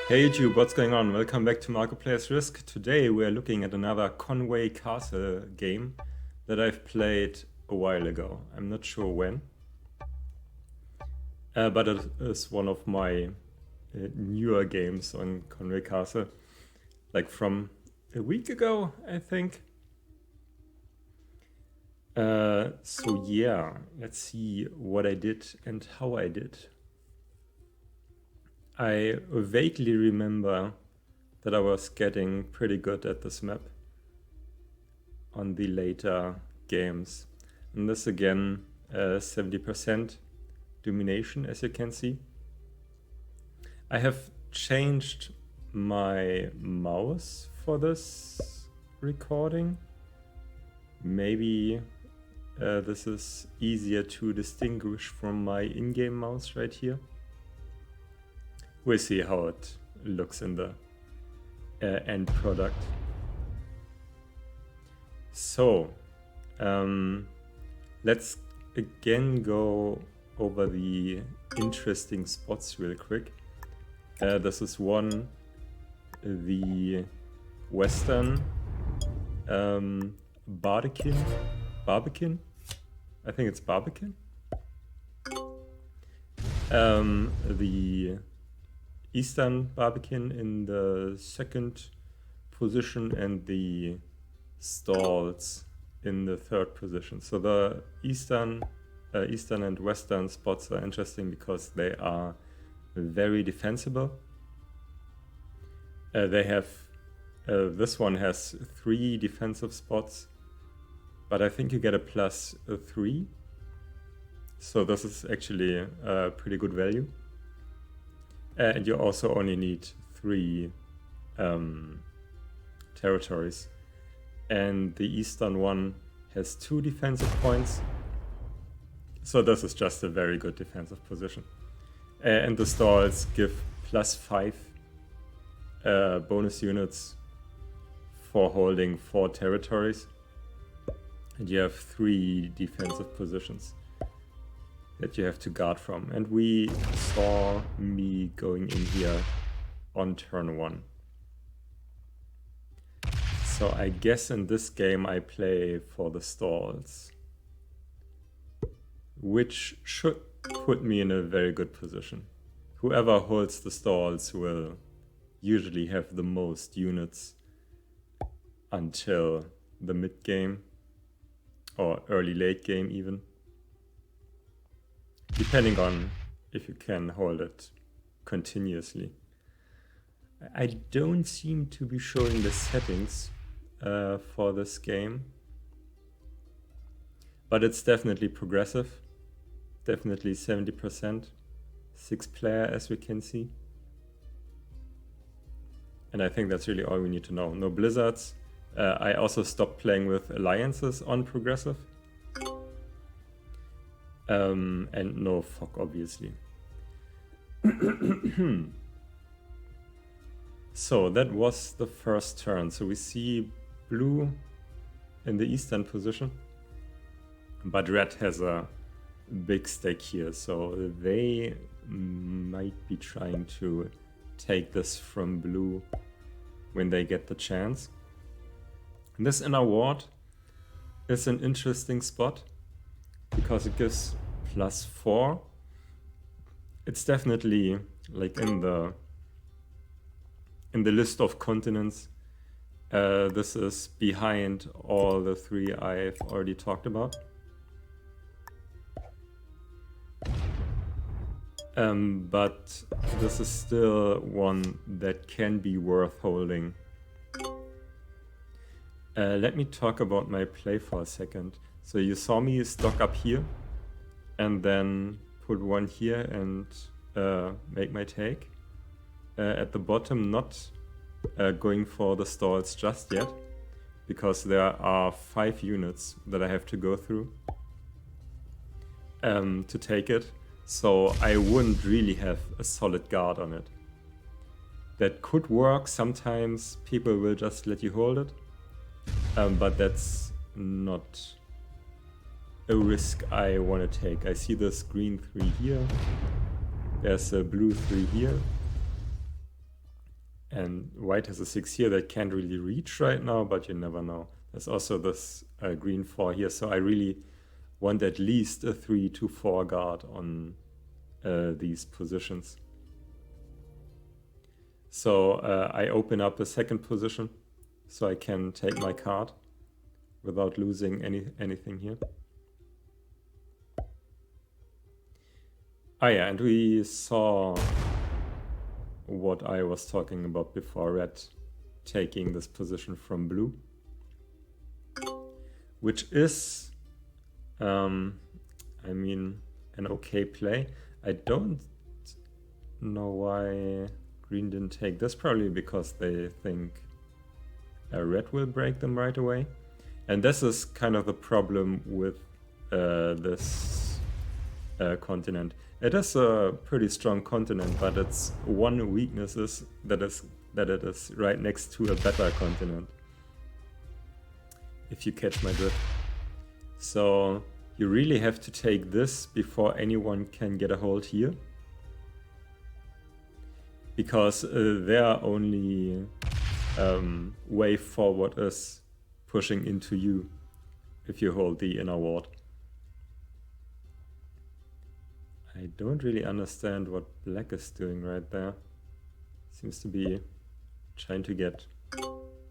Hey YouTube, what's going on? Welcome back to Marketplace Risk. Today we are looking at another Conwy Castle game that I've played a while ago. I'm not sure when, but it is one of my newer games on Conwy Castle, like from a week ago, I think. So yeah, let's see what I did and how I did. I vaguely remember that I was getting pretty good at this map on the later games. And this again, 70% Domination, as you can see. I have changed my mouse for this recording. Maybe this is easier to distinguish from my in-game mouse right here. We'll see how it looks in the end product. So, let's again go over the interesting spots real quick. This is one, the Western Barbican. I think it's Barbican. The Eastern Barbican in the second position and the stalls in the third position. So the Eastern and Western spots are interesting because they are very defensible. They have this one has 3 defensive spots, but I think you get a +3. So this is actually a pretty good value. And you also only need 3 territories. And the Eastern one has 2 defensive points. So this is just a very good defensive position. And the stalls give +5 bonus units for holding 4 territories. And you have 3 defensive positions that you have to guard from. And we saw me going in here on turn 1. So I guess in this game I play for the stalls, which should put me in a very good position. Whoever holds the stalls will usually have the most units until the mid game or early late game even, depending on if you can hold it continuously. I don't seem to be showing the settings for this game, but it's definitely progressive, definitely 70%, 6 player as we can see. And I think that's really all we need to know. No blizzards. I also stopped playing with alliances on progressive. And no fog, obviously. So that was the first turn. So we see blue in the eastern position, but red has a big stake here. So they might be trying to take this from blue when they get the chance. And this inner ward is an interesting spot because it gives +4. It's definitely like in the list of continents. This is behind all the 3 I've already talked about. But this is still one that can be worth holding. Let me talk about my play for a second. So you saw me stock up here and then put 1 here and make my take. At the bottom, not going for the stalls just yet, because there are 5 units that I have to go through to take it. So I wouldn't really have a solid guard on it. That could work. Sometimes people will just let you hold it, but that's not a risk I want to take. I see this green 3 here. There's a blue 3 here. And white has a 6 here that can't really reach right now, but you never know. There's also this green 4 here, so I really want at least a 3 to 4 guard on these positions. So I open up a second position so I can take my card without losing anything here. Ah yeah, and we saw what I was talking about before, red taking this position from blue. Which is, I mean, an okay play. I don't know why green didn't take this, probably because they think red will break them right away. And this is kind of the problem with this continent. It is a pretty strong continent, but its one weakness is that it is right next to a better continent. If you catch my drift. So you really have to take this before anyone can get a hold here. Because their only way forward is pushing into you if you hold the inner ward. I don't really understand what black is doing right there. Seems to be trying to get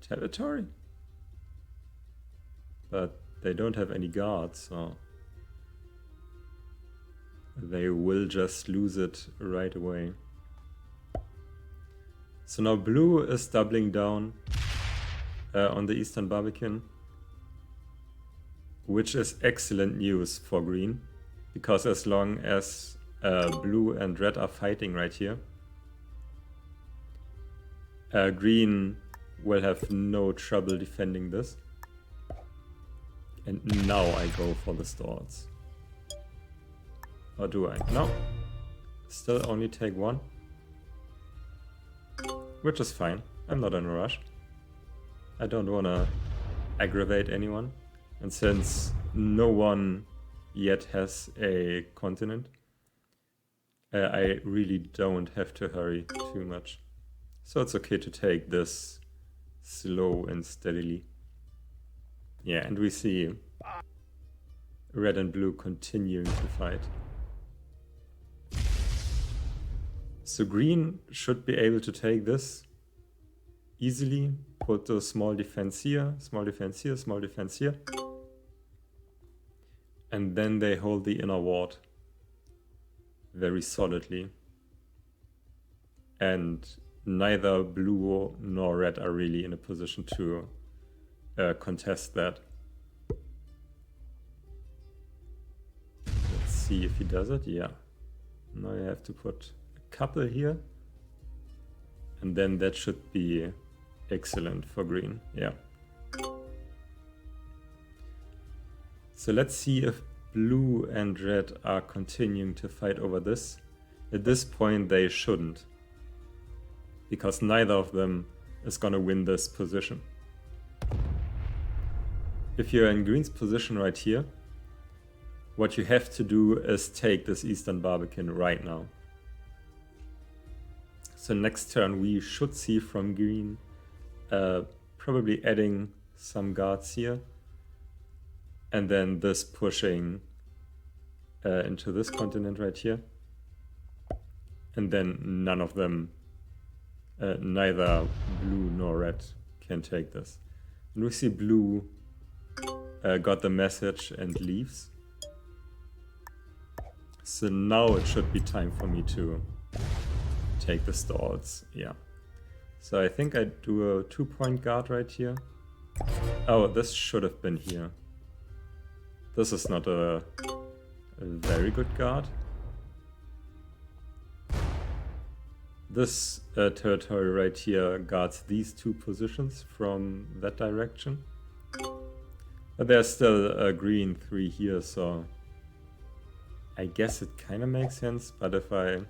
territory. But they don't have any guards, so they will just lose it right away. So now blue is doubling down on the Eastern Barbican, which is excellent news for green, because as long as blue and red are fighting right here, green will have no trouble defending this. And now I go for the stalls. Or do I? No. Still only take one. Which is fine. I'm not in a rush. I don't want to aggravate anyone. And since no one yet has a continent, I really don't have to hurry too much. So it's okay to take this slow and steadily. Yeah, and we see red and blue continuing to fight. So green should be able to take this easily, put a small defense here, small defense here, small defense here. And then they hold the inner ward very solidly. And neither blue nor red are really in a position to contest that. Let's see if he does it. Yeah. Now I have to put a couple here. And then that should be excellent for green. Yeah. So let's see if blue and red are continuing to fight over this. At this point they shouldn't, because neither of them is gonna win this position. If you're in green's position right here, what you have to do is take this Eastern Barbican right now. So next turn we should see from green probably adding some guards here. And then this pushing into this continent right here. And then none of them, neither blue nor red, can take this. And we see blue got the message and leaves. So now it should be time for me to take the stalls. Yeah. So I think I do a 2-point guard right here. Oh, this should have been here. This is not a very good guard. This territory right here guards these two positions from that direction. But there's still a green 3 here, so I guess it kind of makes sense. But if I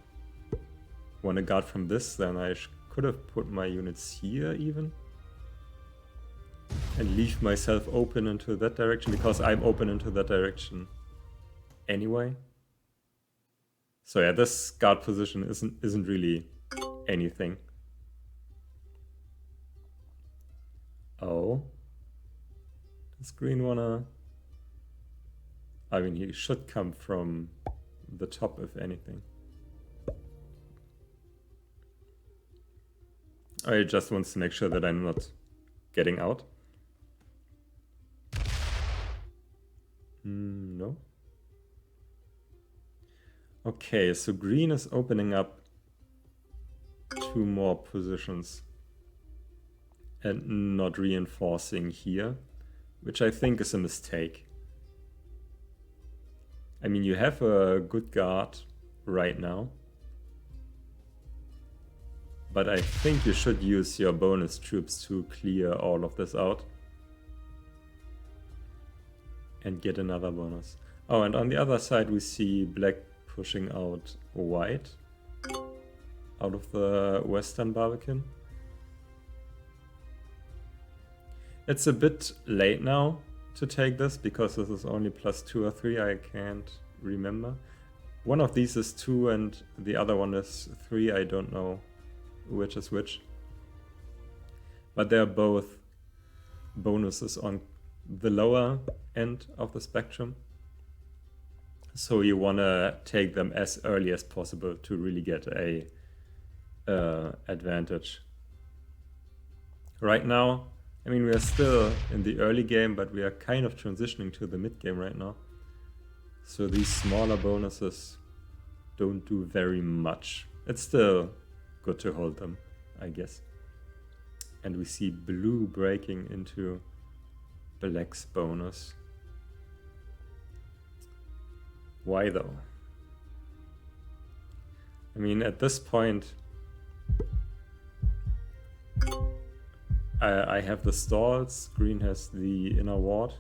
want to guard from this, then I could have put my units here even. And leave myself open into that direction, because I'm open into that direction anyway. So yeah, this guard position isn't really anything. Oh. Does green wanna... I mean, he should come from the top, if anything. Or he just wants to make sure that I'm not getting out. No. Okay, so green is opening up 2 more positions and not reinforcing here, which I think is a mistake. I mean, you have a good guard right now, but I think you should use your bonus troops to clear all of this out and get another bonus. Oh, and on the other side we see black pushing out white out of the western Barbican. It's a bit late now to take this because this is only +2 or 3, I can't remember. One of these is 2 and the other one is 3, I don't know which is which. But they're both bonuses on the lower end of the spectrum. So you want to take them as early as possible to really get a advantage. Right now, I mean, we are still in the early game, but we are kind of transitioning to the mid game right now. So these smaller bonuses don't do very much. It's still good to hold them, I guess. And we see blue breaking into black's bonus. Why though? I mean, at this point, I have the stalls, green has the inner ward.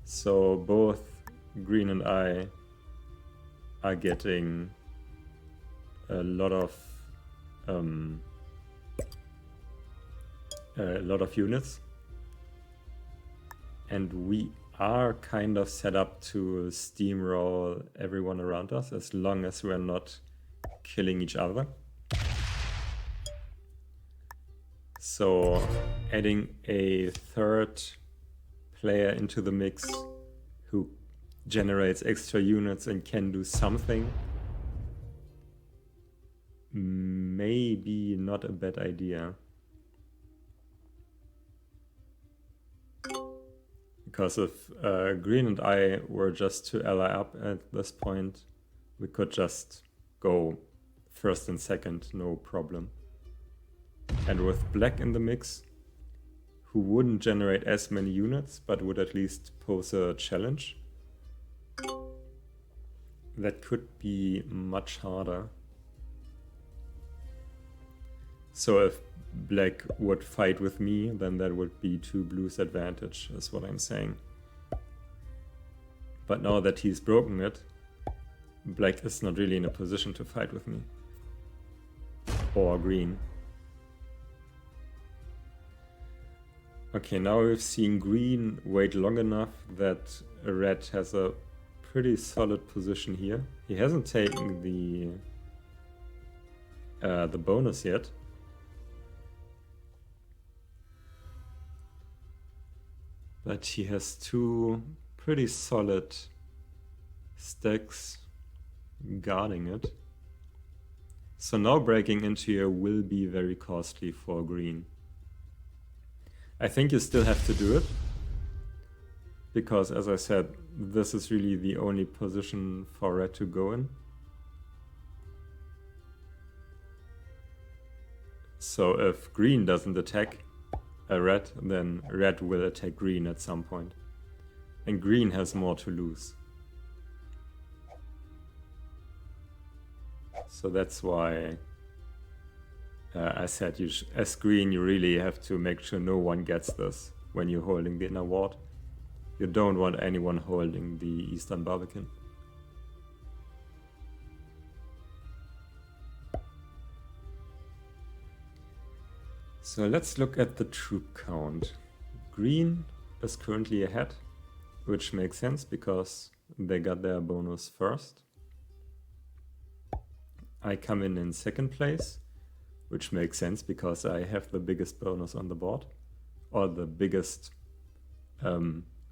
So both green and I are getting a lot of units. And we are kind of set up to steamroll everyone around us as long as we're not killing each other. So adding a third player into the mix who generates extra units and can do something, maybe not a bad idea. Because if green and I were just to ally up at this point, we could just go first and second, no problem. And with black in the mix, who wouldn't generate as many units, but would at least pose a challenge, that could be much harder. So if black would fight with me, then that would be 2 blues advantage, is what I'm saying. But now that he's broken it, black is not really in a position to fight with me. Or green. Okay, now we've seen green wait long enough that red has a pretty solid position here. He hasn't taken the bonus yet. But he has 2 pretty solid stacks guarding it. So now breaking into here will be very costly for green. I think you still have to do it, because as I said, this is really the only position for red to go in. So if green doesn't attack a red, then red will attack green at some point. And green has more to lose. So that's why I said as green you really have to make sure no one gets this when you're holding the inner ward. You don't want anyone holding the Eastern Barbican. So let's look at the troop count. Green is currently ahead, which makes sense because they got their bonus first. I come in second place, which makes sense because I have the biggest bonus on the board. or the biggest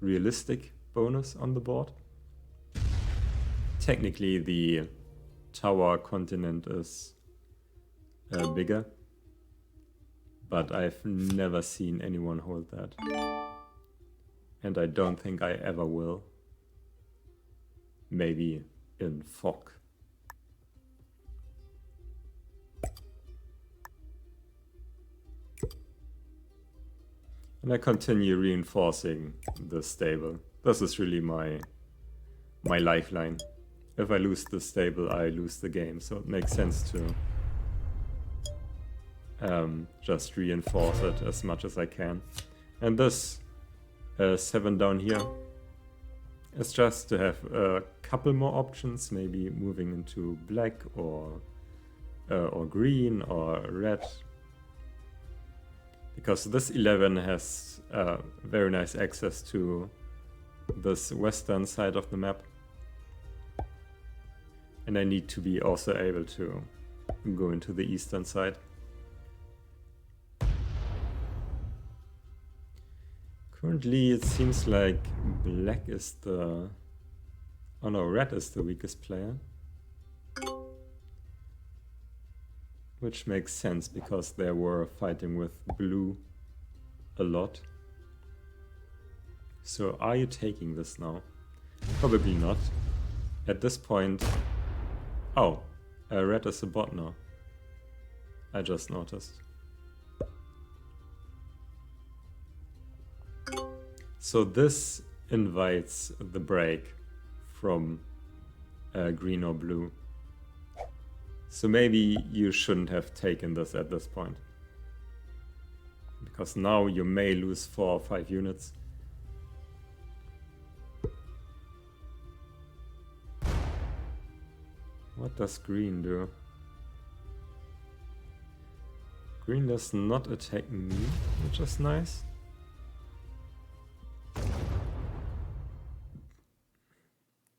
realistic bonus on the board. Technically, the tower continent is bigger, but I've never seen anyone hold that. And I don't think I ever will. Maybe in fog. And I continue reinforcing the stable. This is really my lifeline. If I lose the stable, I lose the game. So it makes sense to just reinforce it as much as I can. And this 7 down here is just to have a couple more options, maybe moving into black or green or red. Because this 11 has very nice access to this western side of the map. And I need to be also able to go into the eastern side. Currently it seems like black is the... Oh no, red is the weakest player. Which makes sense because they were fighting with blue a lot. So are you taking this now? Probably not. At this point... Oh, red is a bot now. I just noticed. So this invites the break from green or blue. So maybe you shouldn't have taken this at this point. Because now you may lose 4 or 5 units. What does green do? Green does not attack me, which is nice.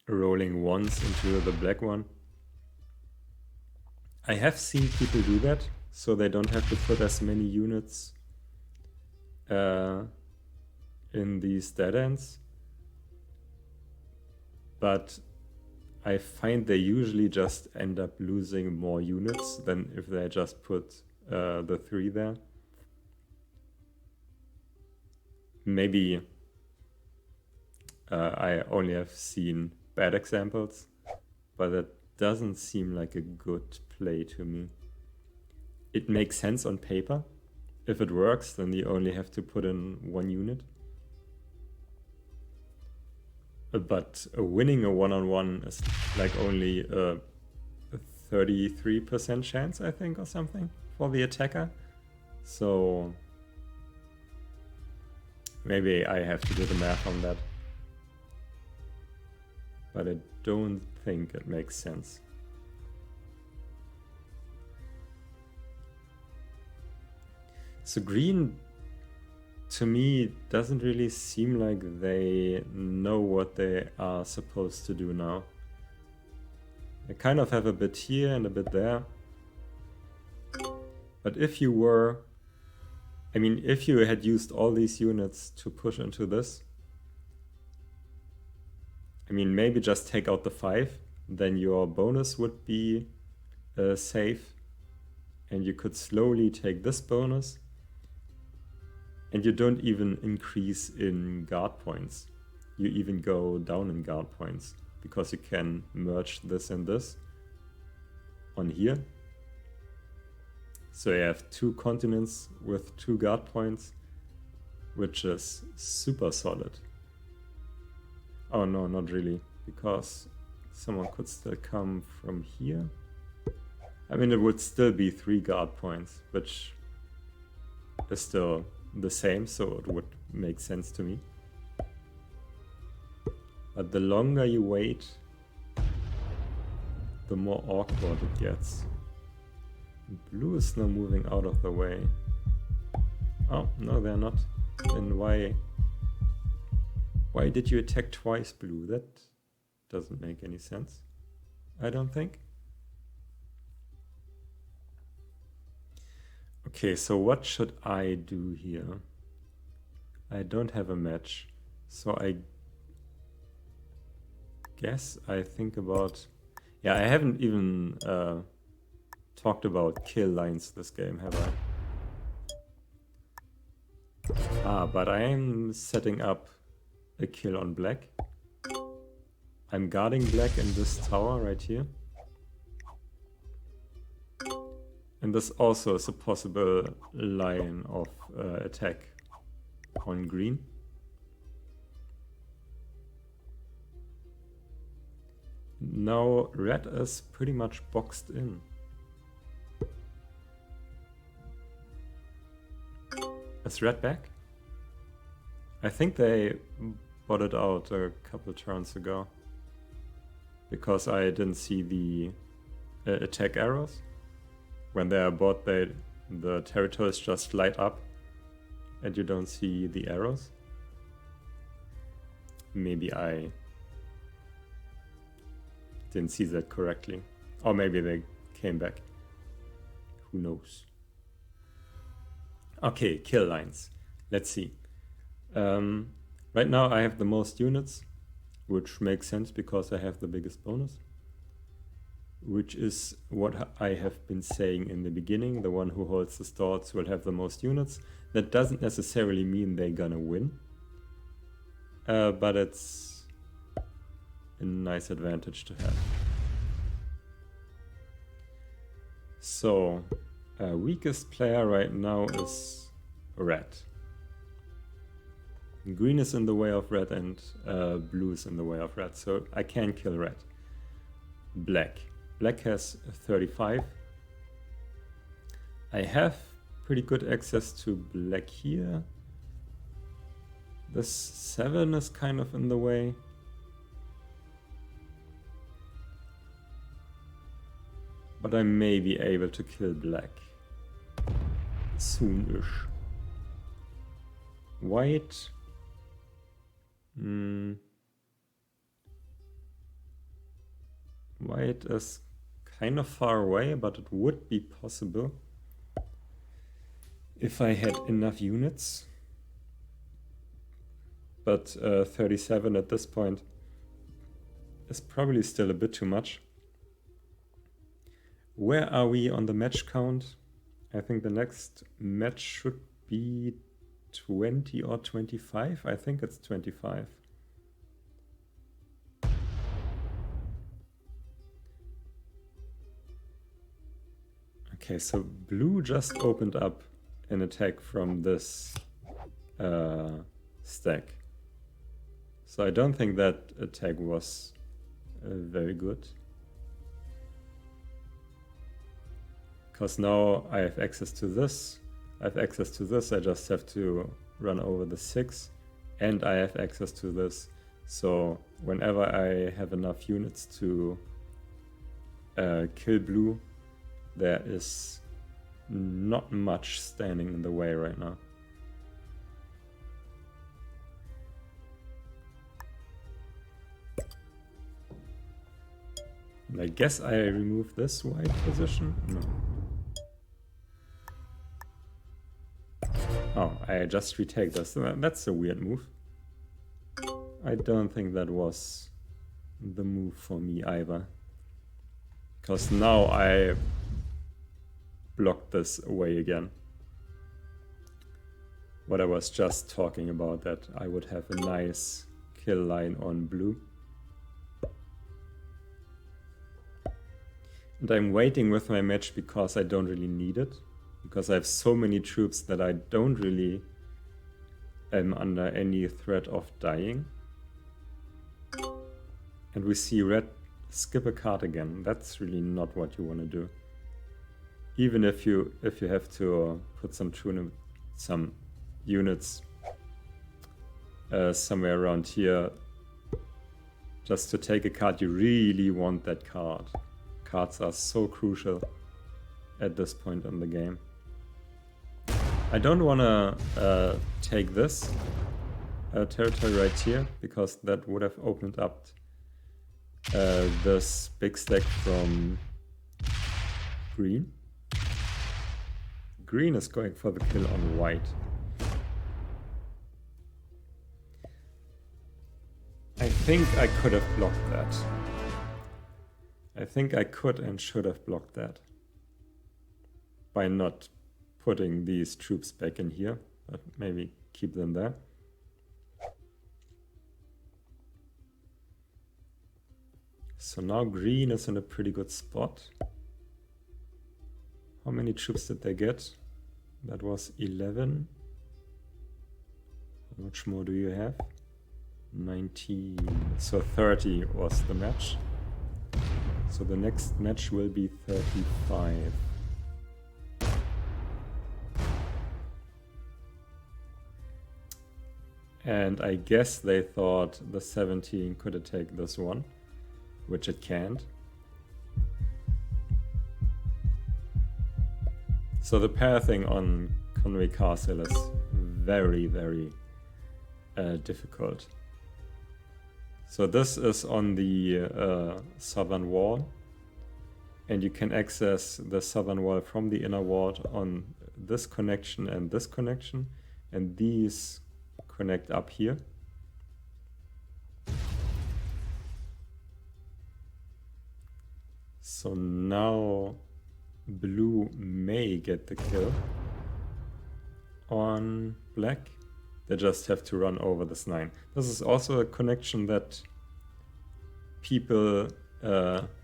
Rolling once into the black one. I have seen people do that, so they don't have to put as many units in these dead ends. But I find they usually just end up losing more units than if they just put the 3 there. Maybe I only have seen bad examples, but that doesn't seem like a good play to me. It makes sense on paper. If it works, then you only have to put in 1 unit. But winning a one-on-one is like only a 33% chance, I think, or something, for the attacker. So maybe I have to do the math on that. But I don't think it makes sense. So green, to me, doesn't really seem like they know what they are supposed to do now. They kind of have a bit here and a bit there. But if you were... I mean, if you had used all these units to push into this, I mean, maybe just take out the 5, then your bonus would be safe. And you could slowly take this bonus. And you don't even increase in guard points. You even go down in guard points. Because you can merge this and this on here. So you have 2 continents with 2 guard points. Which is super solid. Oh no, not really. Because someone could still come from here. I mean, it would still be 3 guard points. Which is still the same, so it would make sense to me. But the longer you wait, the more awkward it gets. Blue is now moving out of the way. Oh, no, they're not. Then why did you attack twice, blue? That doesn't make any sense, I don't think. Okay, so what should I do here? I don't have a match, so I guess I think about... Yeah, I haven't even talked about kill lines this game, have I? Ah, but I am setting up a kill on black. I'm guarding black in this tower right here. And this also is a possible line of attack on green. Now red is pretty much boxed in. Is red back? I think they botted out a couple turns ago. Because I didn't see the attack arrows. When they are bought, the territories just light up and you don't see the arrows. Maybe I didn't see that correctly. Or maybe they came back. Who knows? Okay, kill lines. Let's see. Right now I have the most units, which makes sense because I have the biggest bonus. Which is what I have been saying in the beginning. The one who holds the stalls will have the most units. That doesn't necessarily mean they're gonna win. But it's a nice advantage to have. So, weakest player right now is red. Green is in the way of red and blue is in the way of red, so I can kill red. Black. Black has 35. I have pretty good access to black here. This 7 is kind of in the way. But I may be able to kill black soon-ish. White. White is kind of far away, but it would be possible if I had enough units. But 37 at this point is probably still a bit too much. Where are we on the match count? I think the next match should be 20 or 25. I think it's 25. Okay, so blue just opened up an attack from this stack. So I don't think that attack was very good. Because now I have access to this, I have access to this, I just have to run over the 6, and I have access to this. So whenever I have enough units to kill blue, there is not much standing in the way right now. And I guess I remove this white position? No. Oh, I just retake this. That's a weird move. I don't think that was the move for me either. Because now I blocked this away again. What I was just talking about, that I would have a nice kill line on blue. And I'm waiting with my match because I don't really need it. Because I have so many troops that I don't really am under any threat of dying. And we see red skip a card again. That's really not what you want to do. Even if you have to put some units somewhere around here just to take a card, you really want that card. Cards are so crucial at this point in the game. I don't want to take this territory right here, because that would have opened up this big stack from green. Green is going for the kill on white. think I could have blocked that. I think I could and should have blocked that by not putting these troops back in here, but maybe keep them there. So now green is in a pretty good spot. How many troops did they get? That was 11. How much more do you have? 19. So 30 was the match. So the next match will be 35. And I guess they thought the 17 could take this one, which it can't. So the pathing on Conwy Castle is very, very difficult. So this is on the southern wall, and you can access the southern wall from the inner wall on this connection, and these connect up here. So now blue may get the kill on black. They just have to run over this 9. This is also a connection that people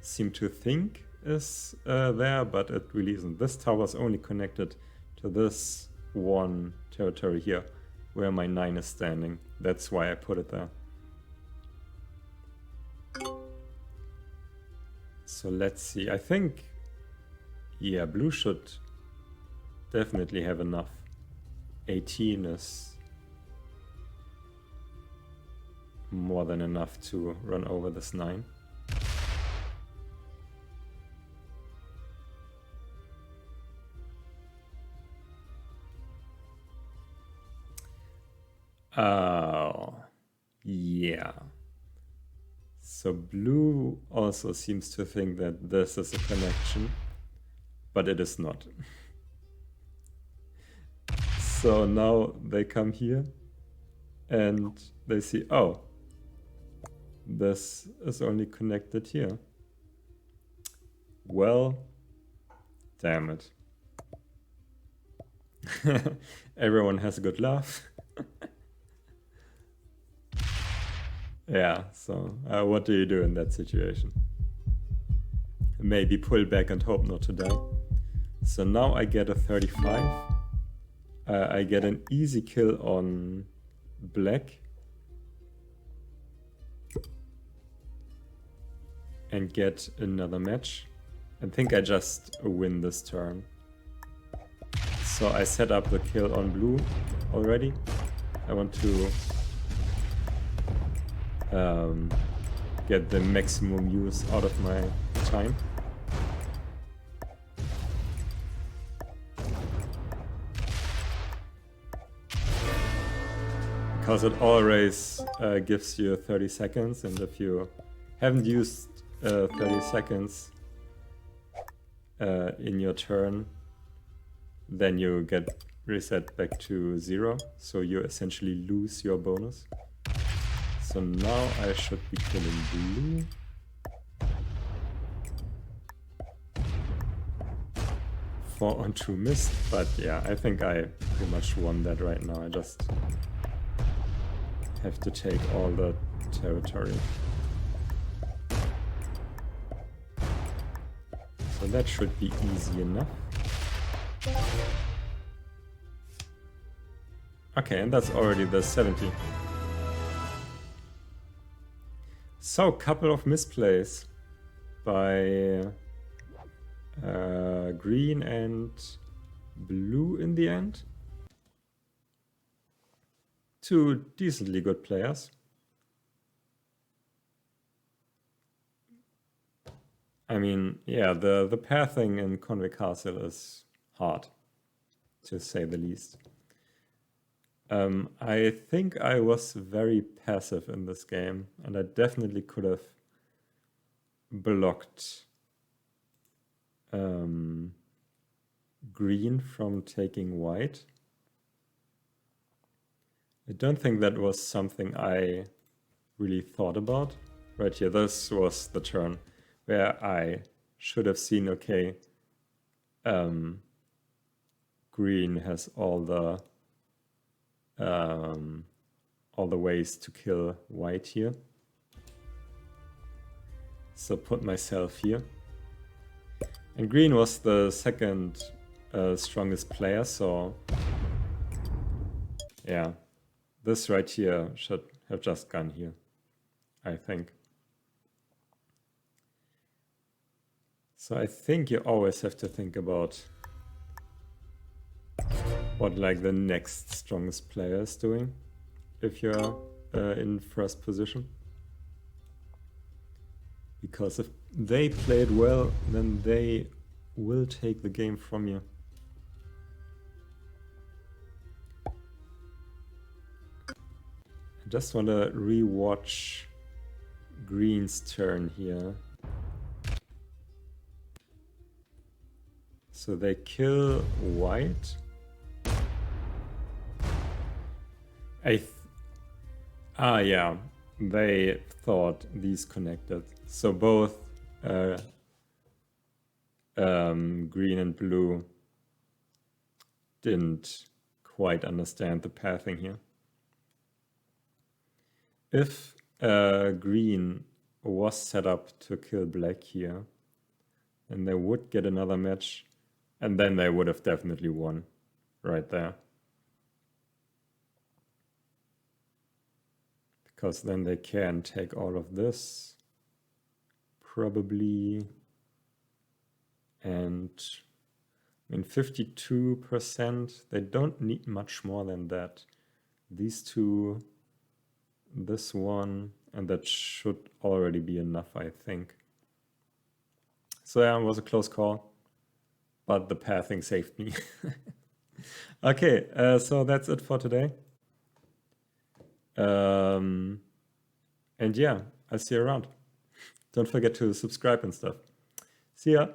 seem to think is there, but it really isn't. This tower is only connected to this one territory here, where my 9 is standing. That's why I put it there. So let's see. I think, yeah, blue should definitely have enough. 18 is more than enough to run over this 9. Oh, yeah. So blue also seems to think that this is a connection, but it is not. So now they come here and they see, oh, this is only connected here. Well, damn it. Everyone has a good laugh. Yeah, so what do you do in that situation? Maybe pull back and hope not to die. So now I get a 35. I get an easy kill on black. And get another match. I think I just win this turn. So I set up the kill on blue already. I want to get the maximum use out of my time. Because it always gives you 30 seconds, and if you haven't used 30 seconds in your turn, then you get reset back to 0, so you essentially lose your bonus. So now I should be killing blue. For on true mist, but yeah, I think I pretty much won that right now. I just have to take all the territory. So that should be easy enough. Okay, and that's already the 70. So, couple of misplays by green and blue in the end. Two decently good players. I mean, yeah, the pathing in Conwy Castle is hard, to say the least. I think I was very passive in this game, and I definitely could have blocked green from taking white. I don't think that was something I really thought about. Right here, this was the turn where I should have seen, okay, green has all the ways to kill white here. So put myself here. And green was the second strongest player, so yeah, this right here should have just gone here, I think. So I think you always have to think about what like the next strongest player is doing if you're in first position. Because if they played well, then they will take the game from you. I just want to re-watch green's turn here. So they kill white. Yeah, they thought these connected. So both green and blue didn't quite understand the pathing here. If green was set up to kill black here, then they would get another match, and then they would have definitely won right there. Because then they can take all of this, probably, and I mean 52%, they don't need much more than that. These two, this one, and that should already be enough, I think. So yeah, it was a close call, but the pathing saved me. Okay, so that's it for today. And yeah, I'll see you around. Don't forget to subscribe and stuff. See ya.